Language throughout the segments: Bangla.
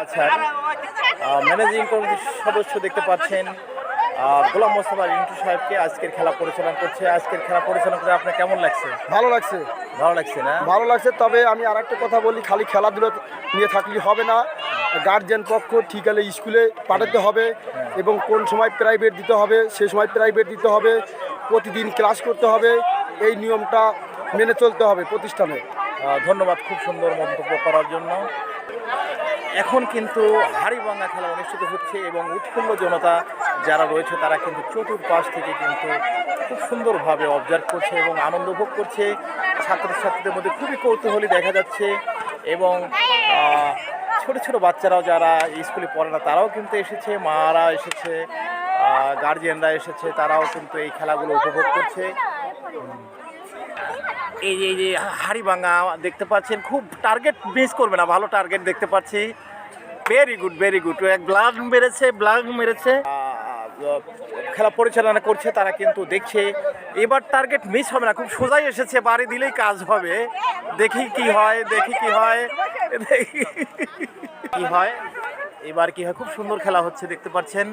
আচ্ছা, ম্যানেজিং কমিটির সদস্য দেখতে পাচ্ছেন গোলাম মোস্তফা রিন্টু সাহেবকে আজকের খেলা পরিচালনা করছে। আজকের খেলা পরিচালনা করে আপনার কেমন লাগছে? ভালো লাগছে। ভালো লাগছে না? ভালো লাগছে, তবে আমি আর একটা কথা বলি, খালি খেলাধুলা নিয়ে থাকলে হবে না। গার্জিয়ান পক্ষ ঠিক হলে স্কুলে পাঠাতে হবে এবং কোন সময় প্রাইভেট দিতে হবে সে সময় প্রাইভেট দিতে হবে, প্রতিদিন ক্লাস করতে হবে, এই নিয়মটা মেনে চলতে হবে প্রতিষ্ঠানে। ধন্যবাদ খুব সুন্দর মন্তব্য করার জন্য। এখন কিন্তু হাড়িভাঙা খেলা অনুষ্ঠিত হচ্ছে এবং উৎফুল্ল জনতা যারা রয়েছে তারা কিন্তু চতুর্পাশ থেকে কিন্তু খুব সুন্দরভাবে অবজার্ভ করছে এবং আনন্দ ভোগ করছে। ছাত্রছাত্রীদের মধ্যে খুবই কৌতূহলী দেখা যাচ্ছে এবং ছোট ছোট বাচ্চারাও যারা স্কুলে পড়ে না তারাও কিন্তু এসেছে, মারা এসেছে, গার্জিয়ানরা এসেছে, তারাও কিন্তু এই খেলাগুলো উপভোগ করছে। এই যে হাড়িভাঙা দেখতে পাচ্ছেন, খুব টার্গেট মিস করবে না, ভালো টার্গেট দেখতে পাচ্ছি। Very good, very good. এক ব্লাগ মেরেছে খেলা পরিচালনা করছে, তারা কিন্তু দেখছে এবার টার্গেট মিস হবে না, খুব সোজাই এসেছে, বাড়ি দিলেই কাজ হবে। দেখি কি হয় এবার কি হয়। খুব সুন্দর খেলা হচ্ছে দেখতে পাচ্ছেন,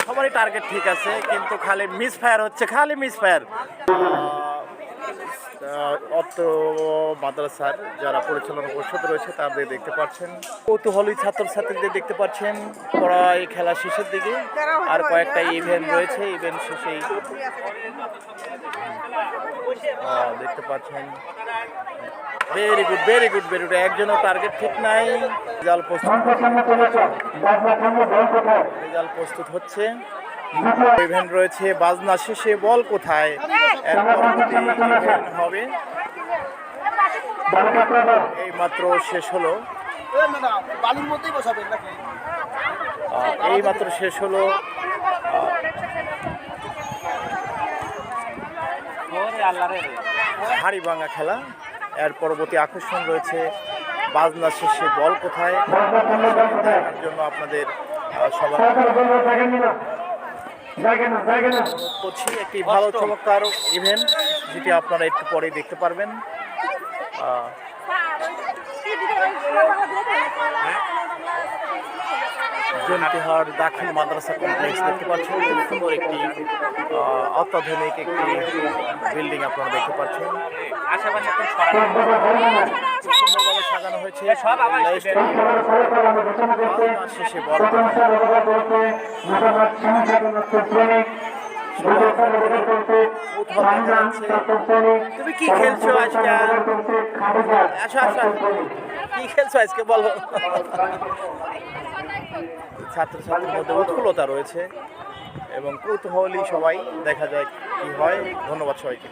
সবারই টার্গেট ঠিক আছে কিন্তু খালি মিস ফায়ার হচ্ছে, খালি মিস ফায়ার। অত্র মাদ্রাসার যারা পরিচালনা পরিষদ রয়েছে তাদের দেখতে পাচ্ছেন, কৌতূহলী ছাত্রছাত্রীদের দেখতে পাচ্ছেন। প্রায় খেলা শেষের দিকে আর কয়েকটা ইভেন্ট রয়েছে, ইভেন্ট শেষেই দেখতে পাচ্ছেন। Very good, very good, very good. একজনও টার্গেট ঠিক নাই। রেজাল্ট প্রস্তুত হচ্ছে। ইভেন্ট রয়েছে বাজনা শেষে বল কোথায়, এর পরবর্তী ইভেন্ট হবে। এই মাত্র শেষ হলো, হাড়িভাঙা খেলা। এর পরবর্তী আকর্ষণ রয়েছে বাজনা শেষে বল কোথায়, দেখার জন্য আপনাদের সবার করছি একটি ভালো চমৎকার ইভেন্ট, যেটি আপনারা একটু পরেই দেখতে পারবেন। জন্তিহাট দাখিল মাদ্রাসা কমপ্লেক্স দেখতে পাচ্ছেন, খুব সুন্দর একটি অত্যাধুনিক একটি বিল্ডিং আপনারা দেখতে পাচ্ছেন। সুন্দরভাবে সাজানো হয়েছে। শেষে বল তুমি কি খেলছো আজকে? কি খেলছো আজকে বলো? ছাত্রছাত্রীর মধ্যে উৎফুল্লতা রয়েছে এবং কৌতূহলী সবাই, দেখা যায় কি হয়। ধন্যবাদ সবাইকে।